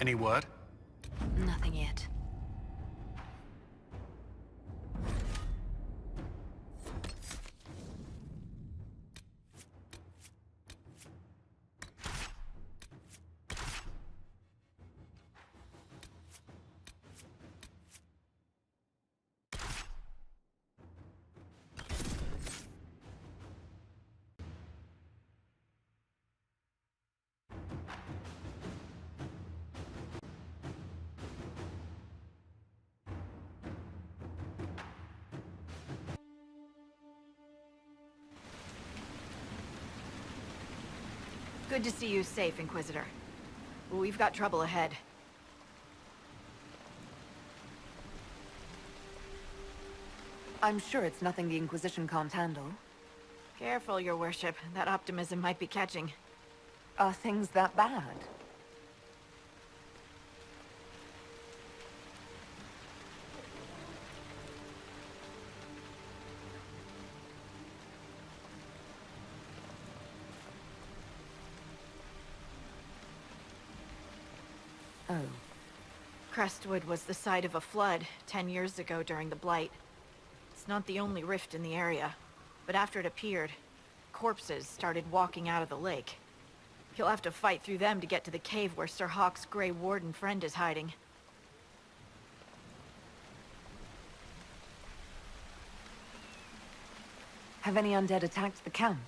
Any word? Nothing yet. Good to see you safe, Inquisitor. We've got trouble ahead. I'm sure it's nothing the Inquisition can't handle. Careful, Your Worship. That optimism might be catching. Are things that bad? Oh. Crestwood was the site of a flood 10 years ago during the Blight. It's not the only rift in the area, but after it appeared, corpses started walking out of the lake. You'll have to fight through them to get to the cave where Sir Hawke's Grey Warden friend is hiding. Have any undead attacked the camp?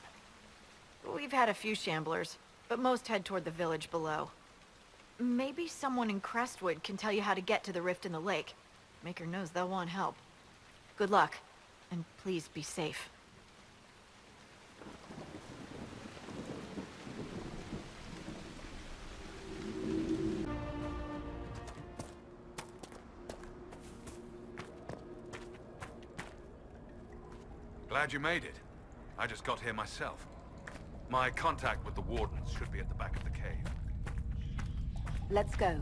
We've had a few shamblers, but most head toward the village below. Maybe someone in Crestwood can tell you how to get to the rift in the lake. Maker knows they'll want help. Good luck, and please be safe. Glad you made it. I just got here myself. My contact with the Wardens should be at the back of the cave. Let's go.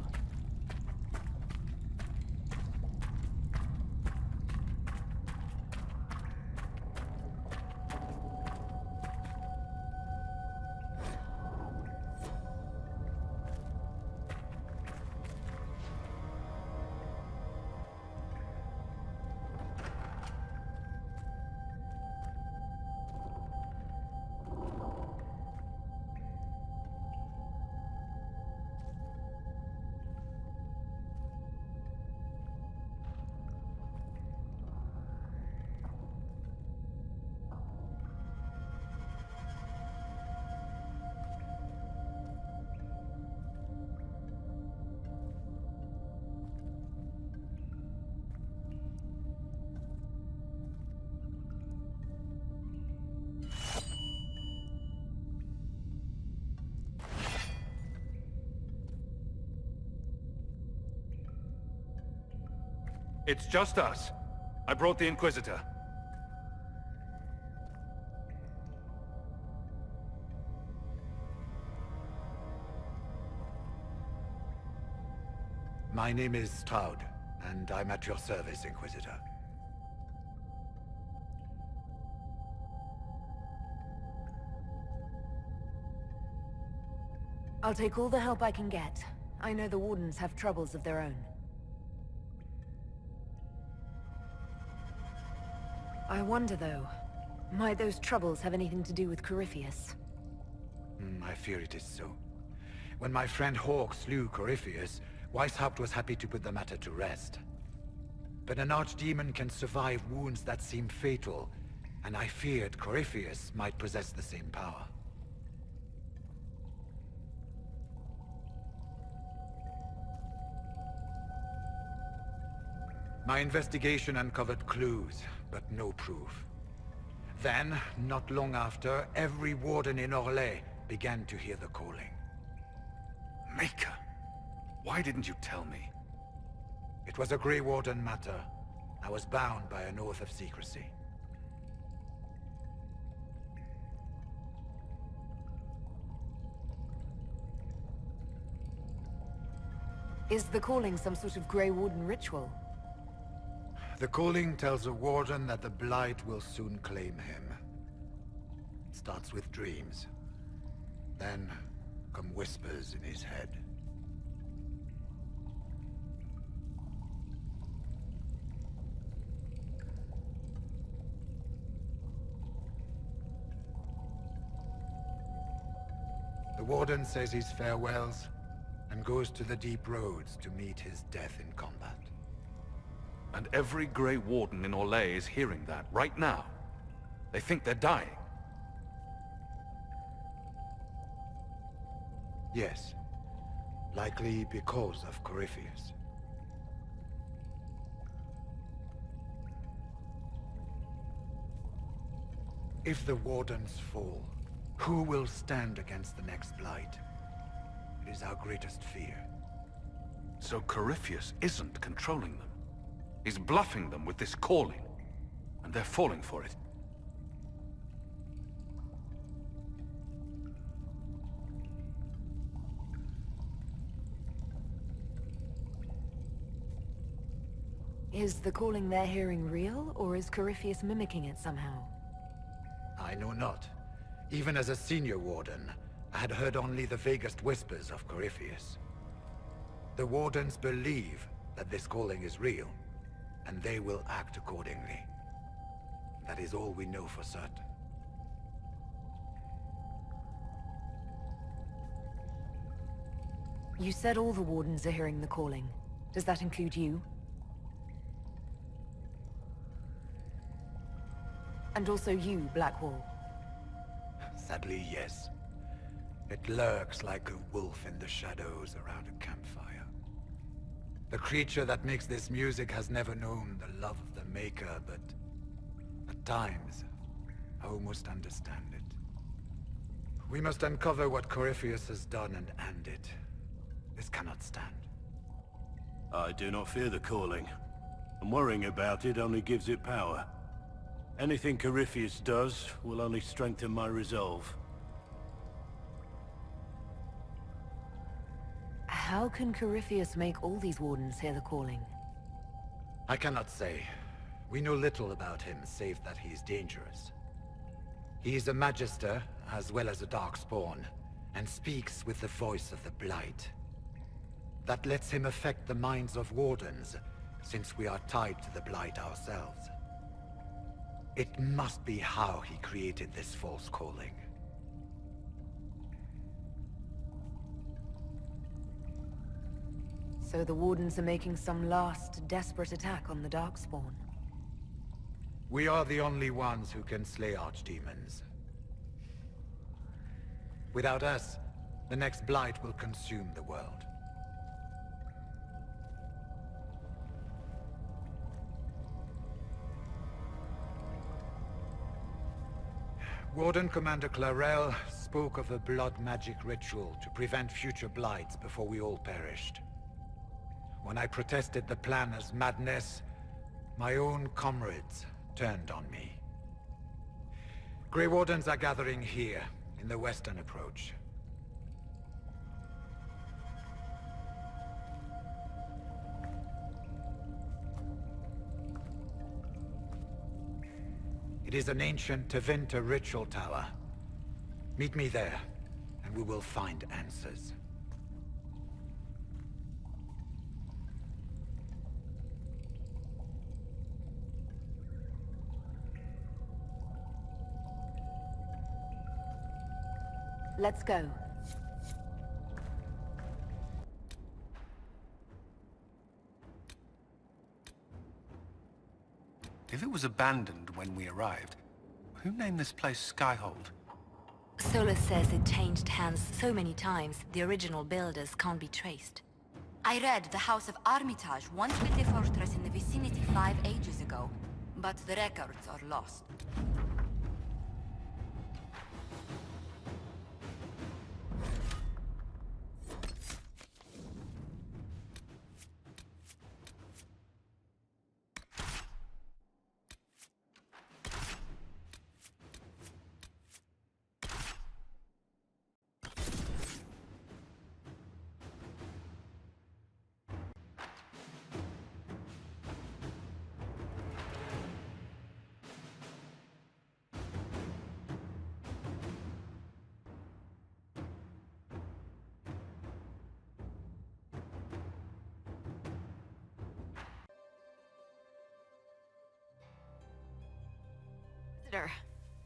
It's just us. I brought the Inquisitor. My name is Stroud, and I'm at your service, Inquisitor. I'll take all the help I can get. I know the Wardens have troubles of their own. I wonder, though, might those troubles have anything to do with Corypheus? I fear it is so. When my friend Hawke slew Corypheus, Weishaupt was happy to put the matter to rest. But an archdemon can survive wounds that seem fatal, and I feared Corypheus might possess the same power. My investigation uncovered clues, but no proof. Then, not long after, every warden in Orlais began to hear the calling. Maker, why didn't you tell me? It was a Grey Warden matter. I was bound by an oath of secrecy. Is the calling some sort of Grey Warden ritual? The calling tells a warden that the Blight will soon claim him. It starts with dreams. Then come whispers in his head. The Warden says his farewells, and goes to the deep roads to meet his death in combat. And every Grey Warden in Orlais is hearing that right now. They think they're dying. Yes. Likely because of Corypheus. If the Wardens fall, who will stand against the next Blight? It is our greatest fear. So Corypheus isn't controlling them. He's bluffing them with this calling. And they're falling for it. Is the calling they're hearing real, or is Corypheus mimicking it somehow? I know not. Even as a senior Warden, I had heard only the vaguest whispers of Corypheus. The Wardens believe that this calling is real, and they will act accordingly. That is all we know for certain. You said all the Wardens are hearing the calling. Does that include you? And also you, Blackwall. Sadly, yes. It lurks like a wolf in the shadows around a campfire. The creature that makes this music has never known the love of the Maker, but at times, I almost understand it. We must uncover what Corypheus has done and end it. This cannot stand. I do not fear the calling. And worrying about it only gives it power. Anything Corypheus does will only strengthen my resolve. How can Corypheus make all these Wardens hear the calling? I cannot say. We know little about him, save that he is dangerous. He is a Magister, as well as a Darkspawn, and speaks with the voice of the Blight. That lets him affect the minds of Wardens, since we are tied to the Blight ourselves. It must be how he created this false calling. So the Wardens are making some last, desperate attack on the Darkspawn. We are the only ones who can slay archdemons. Without us, the next Blight will consume the world. Warden Commander Clarel spoke of a blood magic ritual to prevent future blights before we all perished. When I protested the plan as madness, my own comrades turned on me. Grey Wardens are gathering here, in the western approach. It is an ancient Tevinter ritual tower. Meet me there, and we will find answers. Let's go. If it was abandoned when we arrived, who named this place Skyhold? Solus says it changed hands so many times, the original builders can't be traced. I read the House of Armitage once built a fortress in the vicinity 5 ages ago, but the records are lost.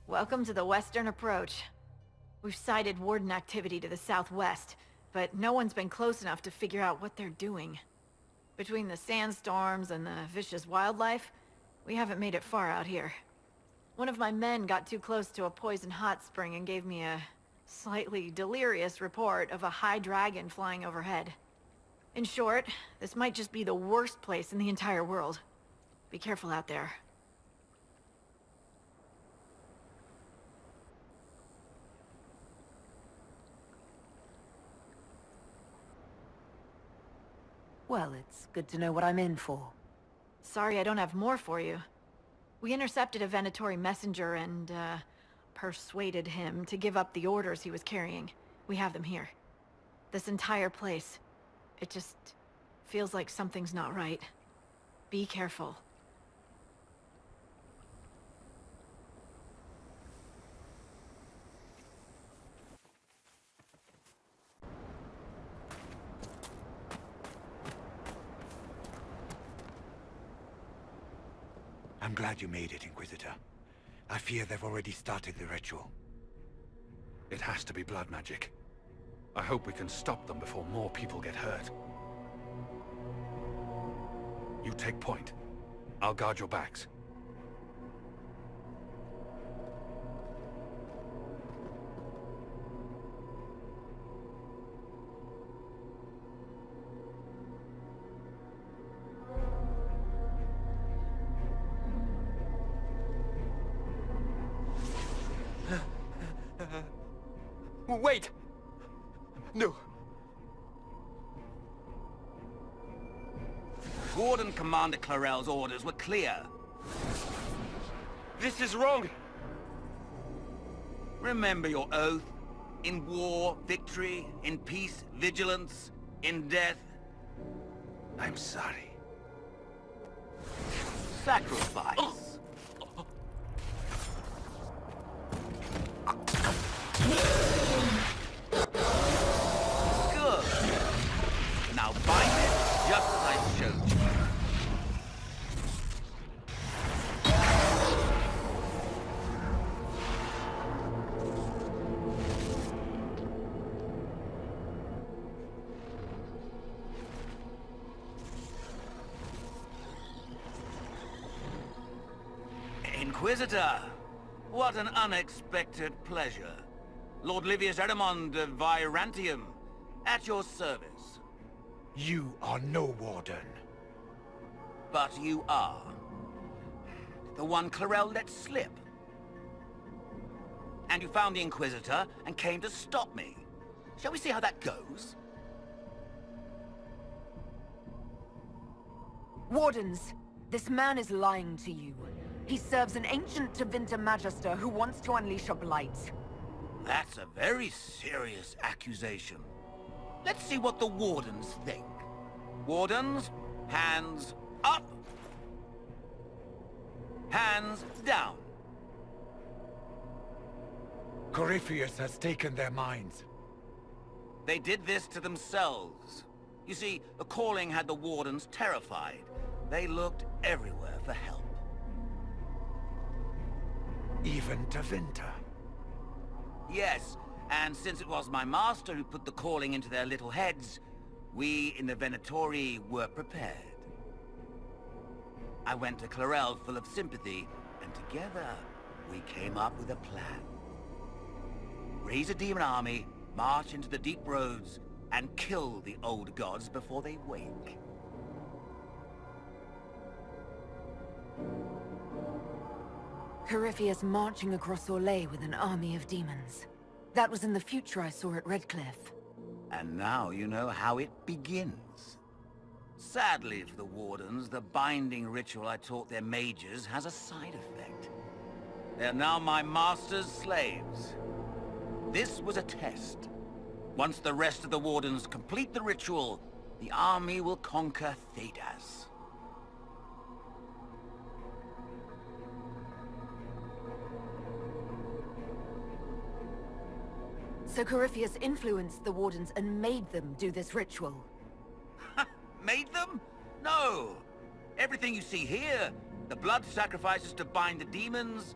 Welcome to the Western Approach. We've sighted Warden activity to the southwest, but no one's been close enough to figure out what they're doing. Between the sandstorms and the vicious wildlife, we haven't made it far out here. One of my men got too close to a poison hot spring and gave me a slightly delirious report of a high dragon flying overhead. In short, this might just be the worst place in the entire world. Be careful out there. Well, it's good to know what I'm in for. Sorry I don't have more for you. We intercepted a Venatori messenger and, persuaded him to give up the orders he was carrying. We have them here. This entire place, it just feels like something's not right. Be careful. I'm glad you made it, Inquisitor. I fear they've already started the ritual. It has to be blood magic. I hope we can stop them before more people get hurt. You take point. I'll guard your backs. Wait! No. Warden Commander Clarel's orders were clear. This is wrong! Remember your oath. In war, victory. In peace, vigilance. In death, I'm sorry. sacrifice. Good. Now bind it just as I showed you. Inquisitor, what an unexpected pleasure. Lord Livius Eramond of Virantium, at your service. You are no warden. But you are. The one Clarel let slip. And you found the Inquisitor and came to stop me. Shall we see how that goes? Wardens, this man is lying to you. He serves an ancient Tevinter Magister who wants to unleash a blight. That's a very serious accusation. Let's see what the Wardens think. Wardens, hands up. Hands down. Corypheus has taken their minds. They did this to themselves. You see, the calling had the Wardens terrified. They looked everywhere for help. Even Tevinter. Yes, and since it was my master who put the calling into their little heads, we in the Venatori were prepared. I went to Clarel full of sympathy, and together we came up with a plan. Raise a demon army, march into the deep roads, and kill the old gods before they wake. Corypheus marching across Orlais with an army of demons. That was in the future I saw at Redcliffe. And now you know how it begins. Sadly for the Wardens, the binding ritual I taught their mages has a side effect. They are now my master's slaves. This was a test. Once the rest of the Wardens complete the ritual, the army will conquer Thedas. So Corypheus influenced the Wardens and made them do this ritual. Made them? No! Everything you see here, the blood sacrifices to bind the demons,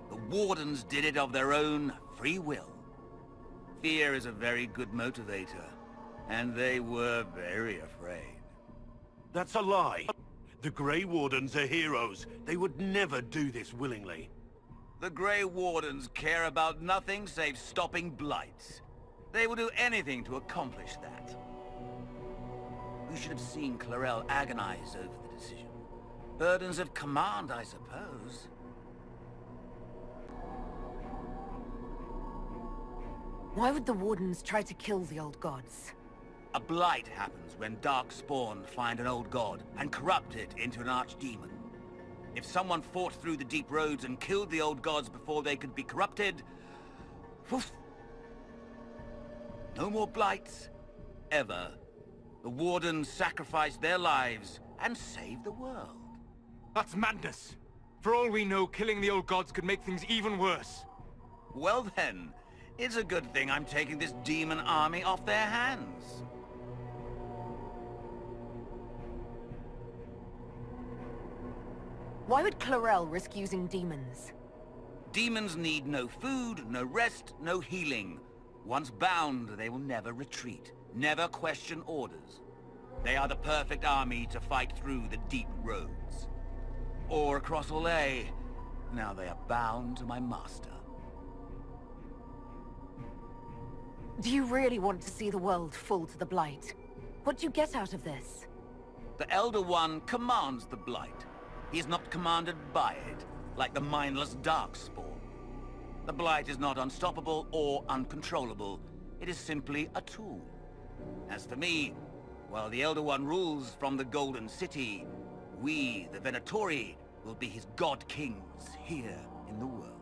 the Wardens did it of their own free will. Fear is a very good motivator, and they were very afraid. That's a lie. The Grey Wardens are heroes. They would never do this willingly. The Grey Wardens care about nothing save stopping blights. They will do anything to accomplish that. You should have seen Clarel agonize over the decision. Burdens of command, I suppose. Why would the Wardens try to kill the old gods? A blight happens when Darkspawn find an old god and corrupt it into an archdemon. If someone fought through the deep roads and killed the old gods before they could be corrupted... Woof. No more blights. Ever. The Wardens sacrificed their lives and saved the world. That's madness. For all we know, killing the old gods could make things even worse. Well then, it's a good thing I'm taking this demon army off their hands. Why would Clarel risk using demons? Demons need no food, no rest, no healing. Once bound, they will never retreat, never question orders. They are the perfect army to fight through the deep roads. Or across Olay. Now they are bound to my master. Do you really want to see the world fall to the Blight? What do you get out of this? The Elder One commands the Blight. He is not commanded by it, like the mindless Darkspawn. The Blight is not unstoppable or uncontrollable. It is simply a tool. As for me, while the Elder One rules from the Golden City, we, the Venatori, will be his god-kings here in the world.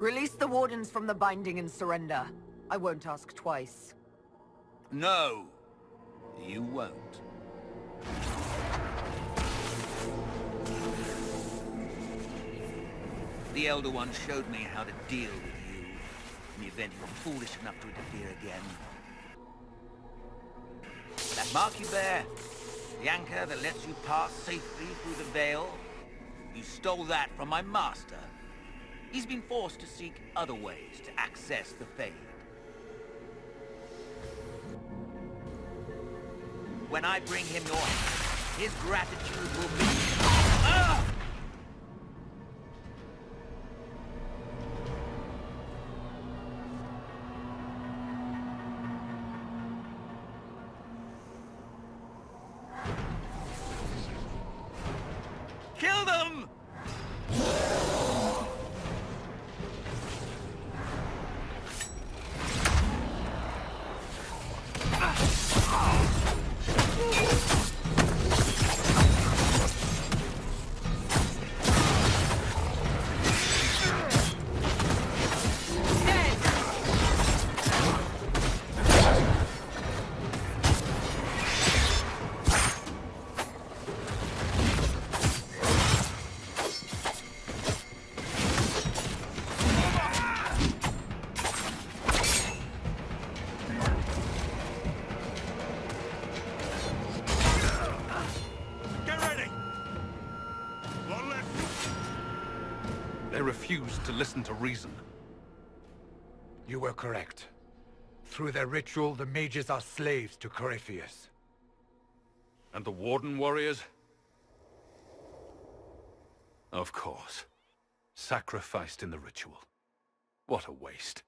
Release the Wardens from the binding and surrender. I won't ask twice. No, you won't. The Elder One showed me how to deal with you, in the event you were foolish enough to interfere again. That mark you bear, the anchor that lets you pass safely through the veil, you stole that from my master. He's been forced to seek other ways to access the Fade. When I bring him your hand, his gratitude will be... Ah! Kill them! They refused to listen to reason. You were correct. Through their ritual, the mages are slaves to Corypheus. And the Warden warriors? Of course. Sacrificed in the ritual. What a waste.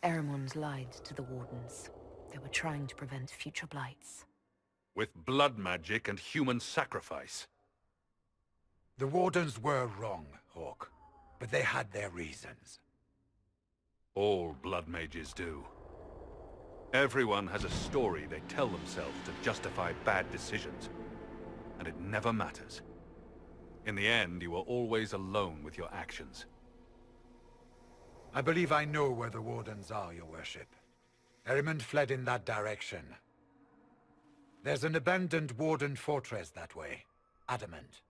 Eremon's lied to the Wardens. They were trying to prevent future blights. With blood magic and human sacrifice. The Wardens were wrong, Hawk. But they had their reasons. All blood mages do. Everyone has a story they tell themselves to justify bad decisions. And it never matters. In the end, you are always alone with your actions. I believe I know where the Wardens are, Your Worship. Erimond fled in that direction. There's an abandoned Warden fortress that way. Adamant.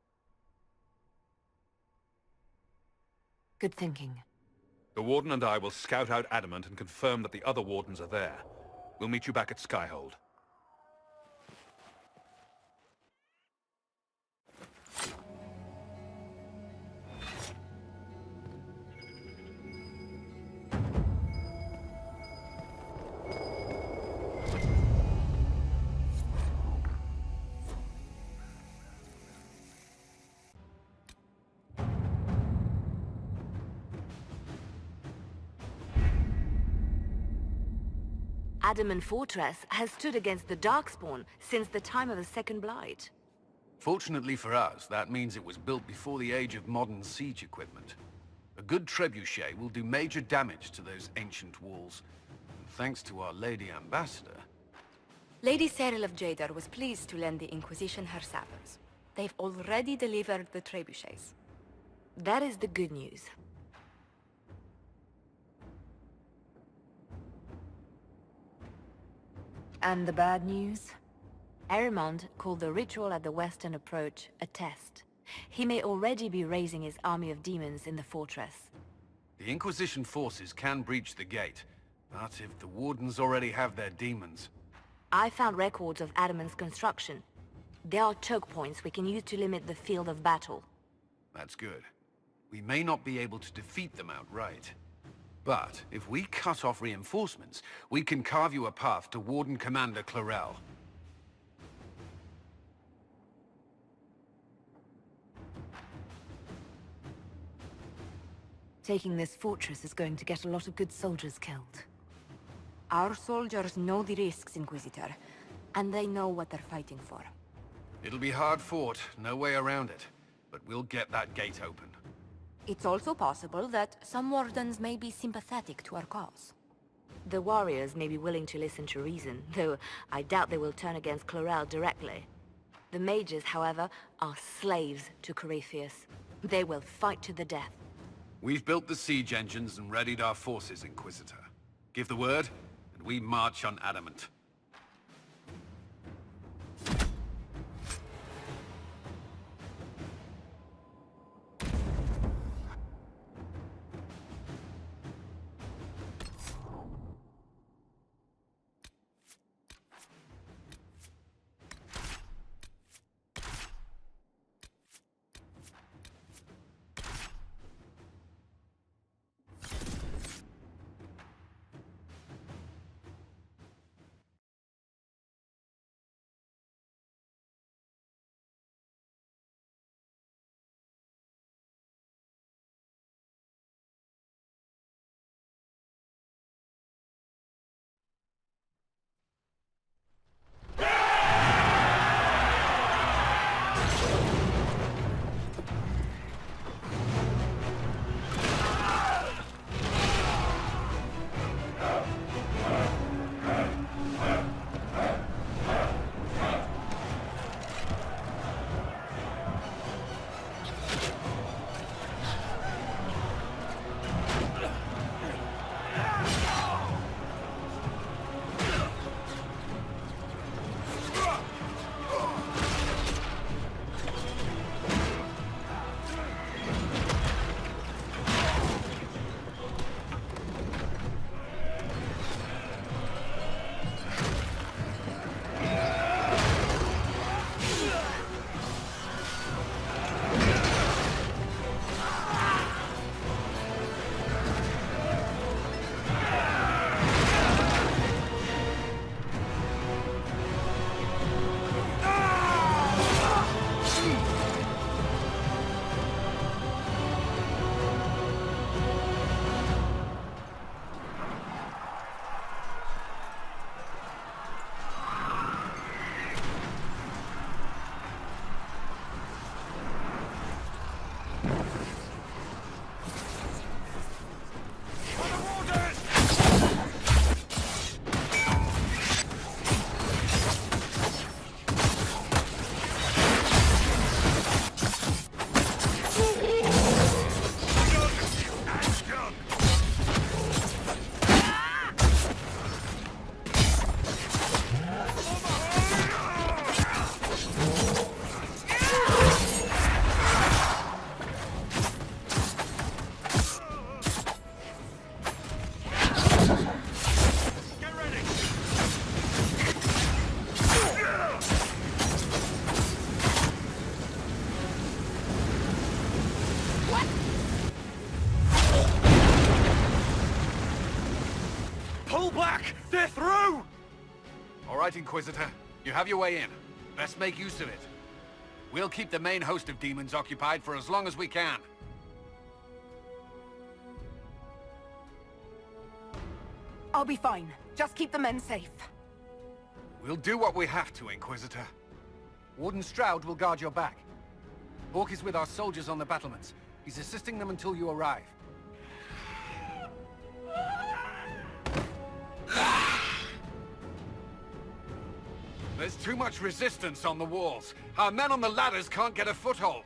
Good thinking. The Warden and I will scout out Adamant and confirm that the other Wardens are there. We'll meet you back at Skyhold. Adamant Fortress has stood against the Darkspawn since the time of the Second Blight. Fortunately for us, that means it was built before the age of modern siege equipment. A good trebuchet will do major damage to those ancient walls. And thanks to our Lady Ambassador... Lady Cyril of Jadar was pleased to lend the Inquisition her sabers. They've already delivered the trebuchets. That is the good news. And the bad news? Erimond called the ritual at the western approach a test. He may already be raising his army of demons in the fortress. The Inquisition forces can breach the gate, but if the Wardens already have their demons... I found records of Adamant's construction. There are choke points we can use to limit the field of battle. That's good. We may not be able to defeat them outright. But if we cut off reinforcements, we can carve you a path to Warden Commander Clarel. Taking this fortress is going to get a lot of good soldiers killed. Our soldiers know the risks, Inquisitor, and they know what they're fighting for. It'll be hard fought, no way around it. But we'll get that gate open. It's also possible that some Wardens may be sympathetic to our cause. The warriors may be willing to listen to reason, though I doubt they will turn against Clarel directly. The mages, however, are slaves to Corypheus. They will fight to the death. We've built the siege engines and readied our forces, Inquisitor. Give the word, and we march on Adamant. right, Inquisitor. You have your way in. Best make use of it. We'll keep the main host of demons occupied for as long as we can. I'll be fine. Just keep the men safe. We'll do what we have to, Inquisitor. Warden Stroud will guard your back. Hawk is with our soldiers on the battlements. He's assisting them until you arrive. There's too much resistance on the walls. Our men on the ladders can't get a foothold.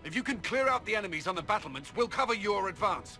If you can clear out the enemies on the battlements, we'll cover your advance.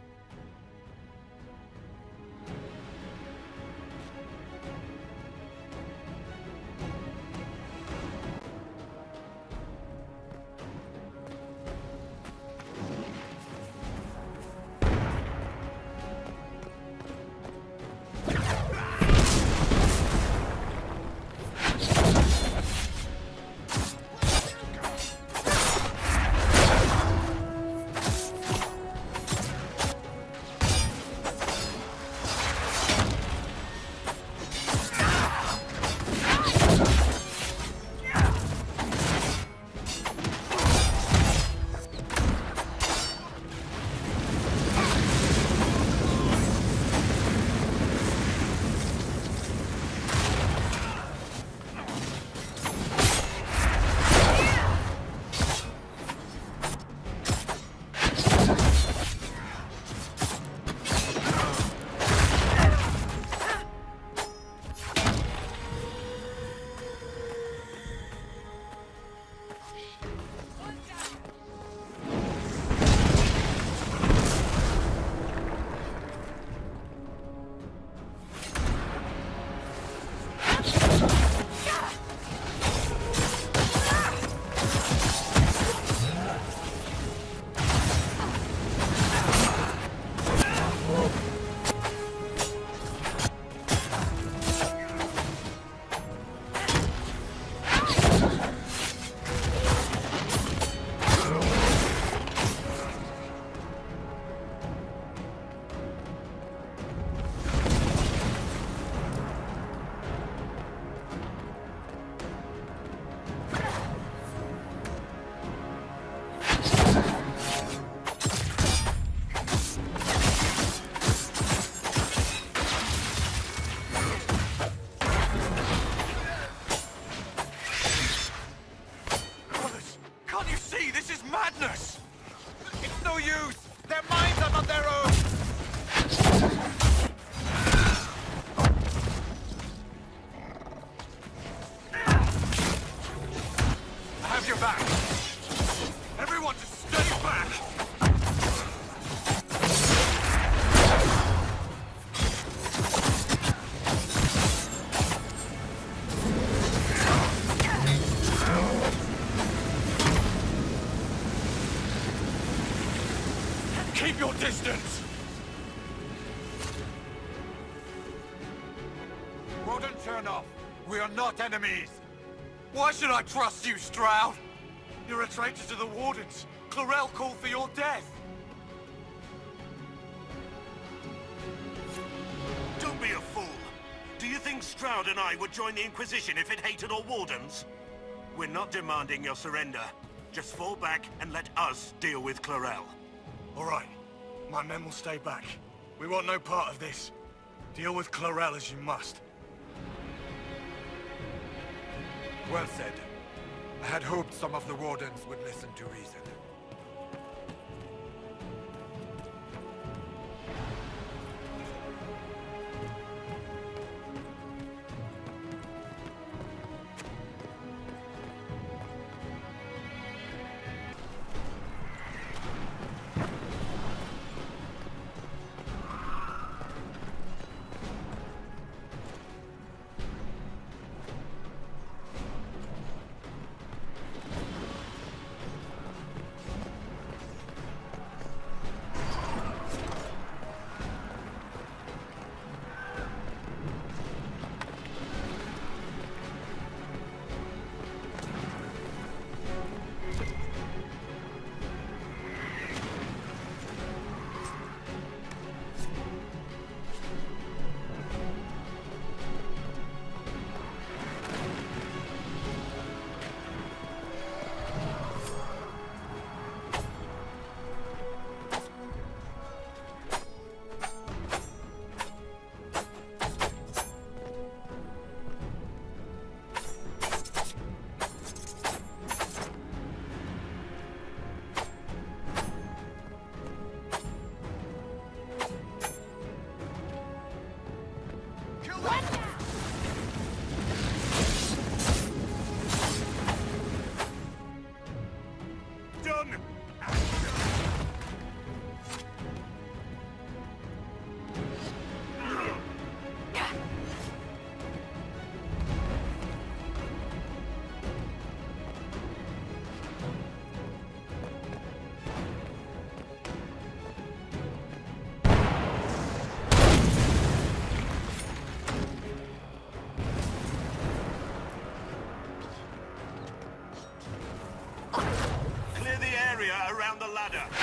Keep your distance! Wouldn't turn off. We are not enemies. Why should I trust you, Stroud? You're a traitor to the Wardens. Clarel called for your death. Don't be a fool. Do you think Stroud and I would join the Inquisition if it hated our Wardens? We're not demanding your surrender. Just fall back and let us deal with Clarel. All right. My men will stay back. We want no part of this. Deal with Clarel as you must. Well said. I had hoped some of the Wardens would listen to reason. ladder.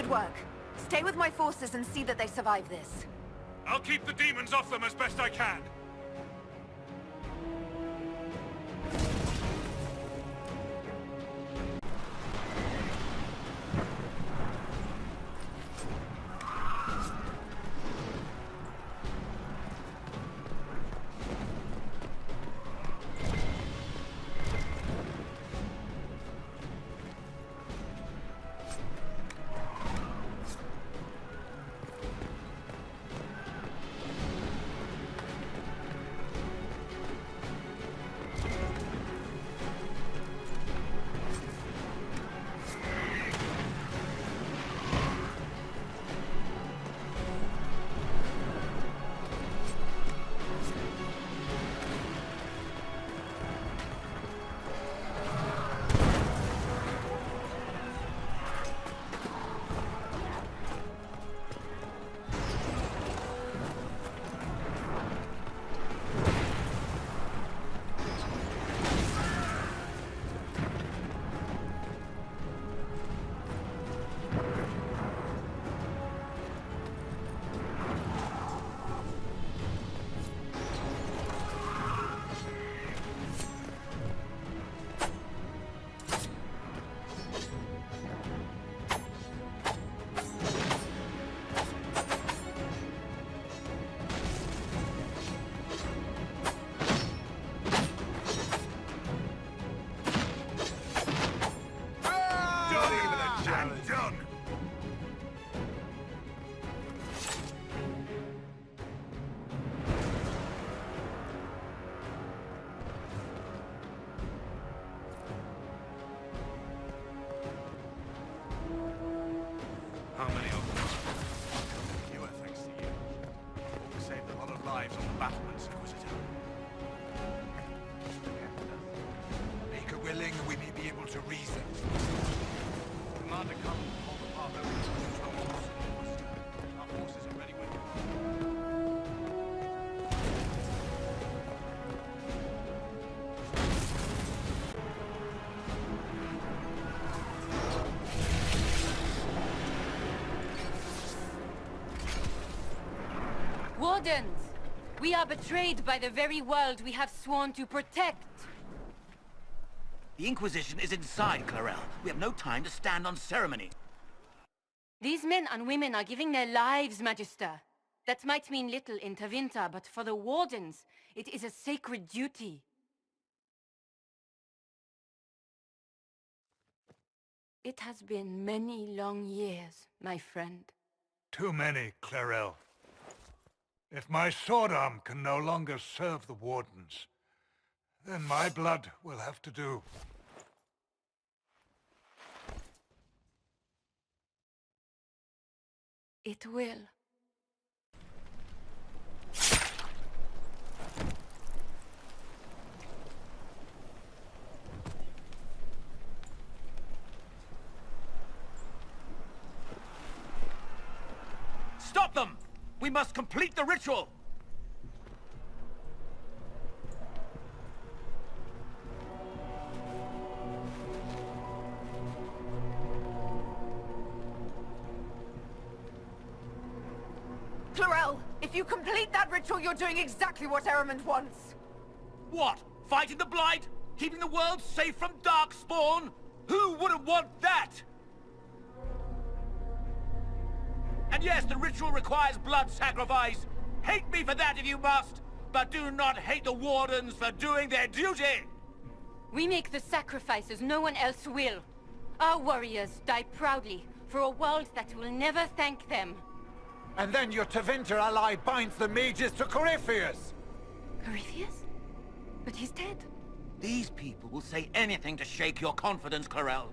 Good work. Stay with my forces and see that they survive this. I'll keep the demons off them as best I can. Wardens! We are betrayed by the very world we have sworn to protect. The Inquisition is inside, Clarel. We have no time to stand on ceremony. These men and women are giving their lives, Magister. That might mean little in Tevinter, but for the Wardens, it is a sacred duty. It has been many long years, my friend. Too many, Clarel. If my sword arm can no longer serve the Wardens, then my blood will have to do. It will. Stop them! We must complete the ritual! Clarel, if you complete that ritual, you're doing exactly what Ehrman wants. What? Fighting the Blight? Keeping the world safe from Darkspawn? Who wouldn't want that? And yes, the ritual requires blood sacrifice. Hate me for that if you must, but do not hate the Wardens for doing their duty! We make the sacrifices no one else will. Our warriors die proudly for a world that will never thank them. And then your Tevinter ally binds the mages to Corypheus! Corypheus? But he's dead. These people will say anything to shake your confidence, Clarel.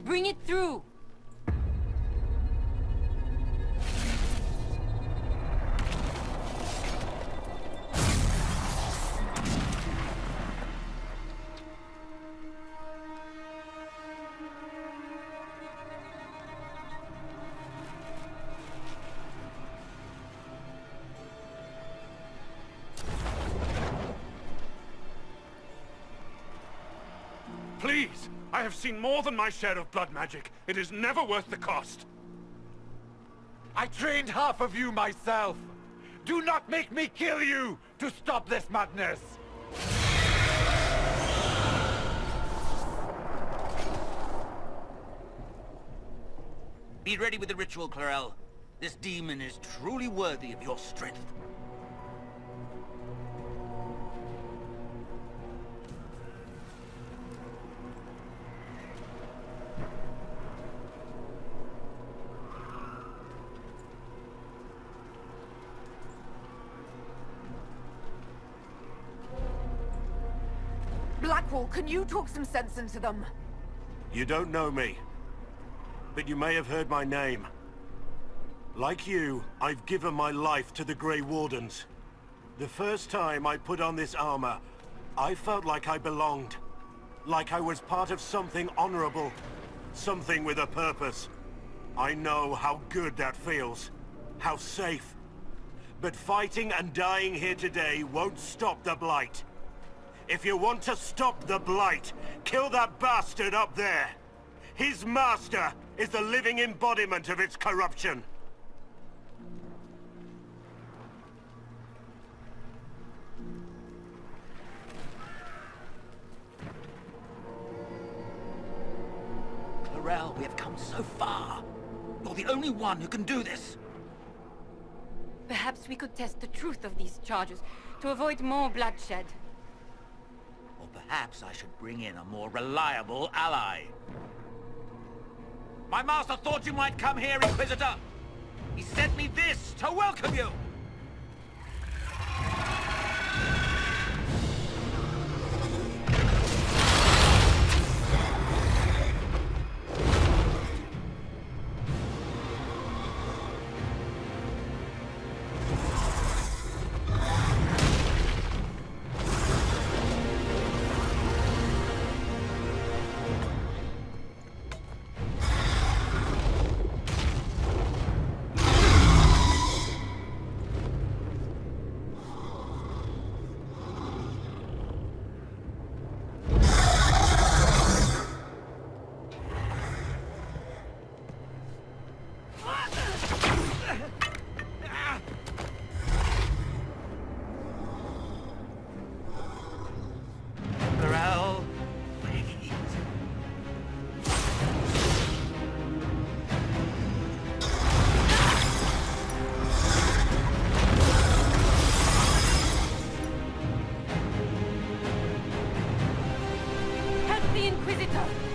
Bring it through! Please! I have seen more than my share of blood magic. It is never worth the cost. I trained half of you myself! Do not make me kill you to stop this madness! Be ready with the ritual, Clarel. This demon is truly worthy of your strength. Blackwall, can you talk some sense into them? You don't know me, but you may have heard my name. Like you, I've given my life to the Grey Wardens. The first time I put on this armor, I felt like I belonged. Like I was part of something honorable. Something with a purpose. I know how good that feels. How safe. But fighting and dying here today won't stop the Blight. If you want to stop the Blight, kill that bastard up there! His master is the living embodiment of its corruption! Clarel, we have come so far. You're the only one who can do this. Perhaps we could test the truth of these charges to avoid more bloodshed. Or perhaps I should bring in a more reliable ally. My master thought you might come here, Inquisitor. He sent me this to welcome you. Inquisitor!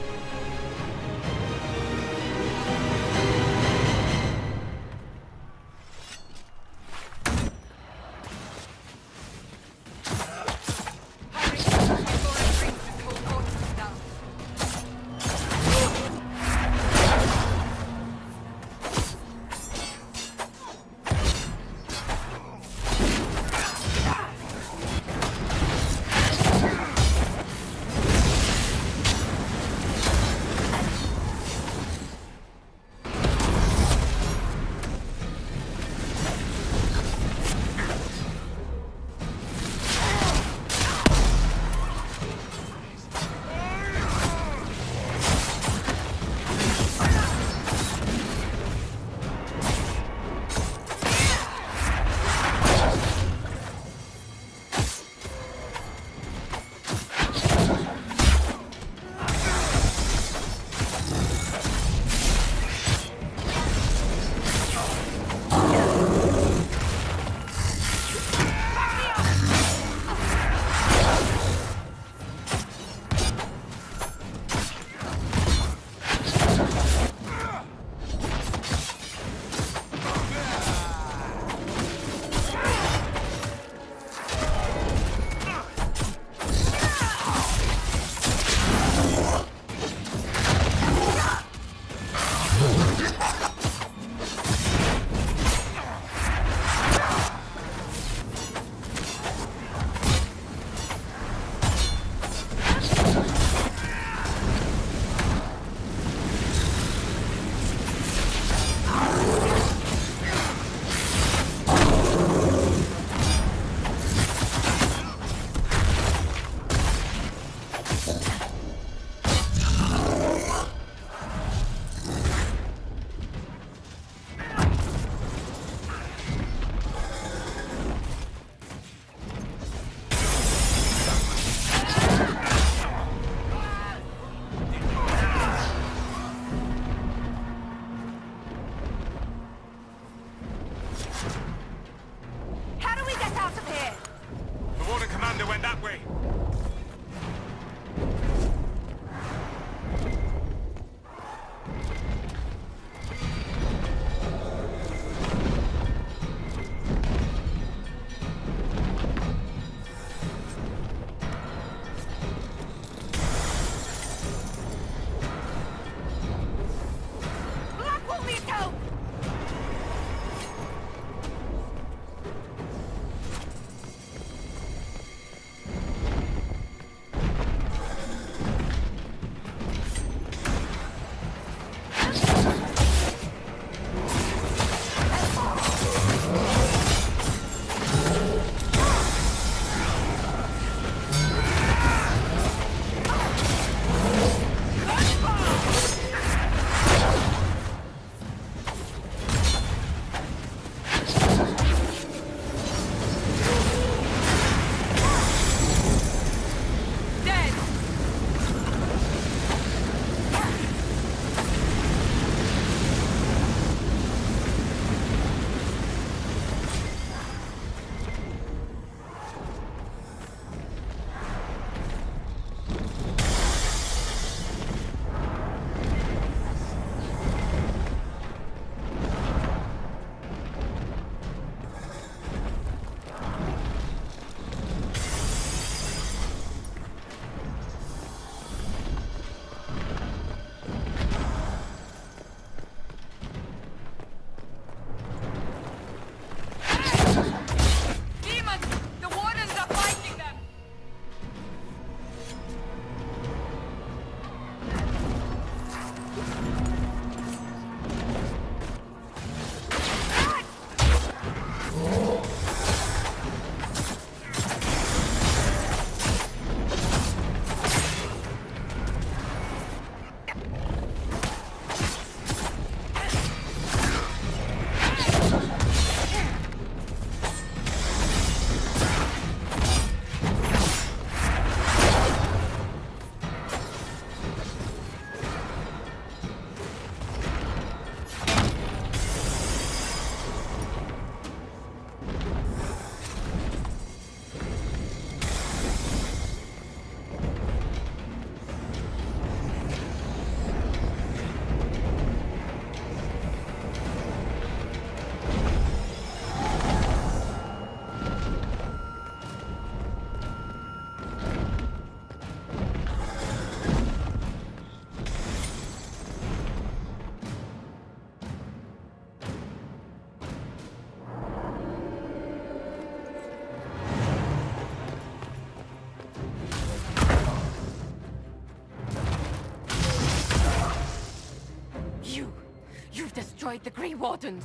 destroyed the Grey Wardens.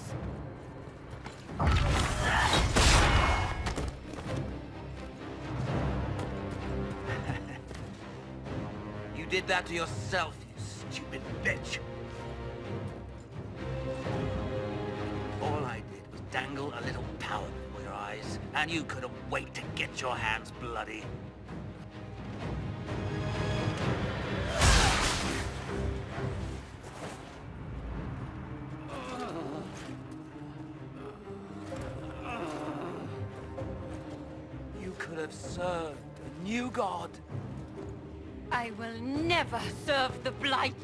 You did that to yourself, you stupid bitch. All I did was dangle a little power before your eyes, and you couldn't wait to get your hands bloody. You could have served a new god. I will never serve the Blight.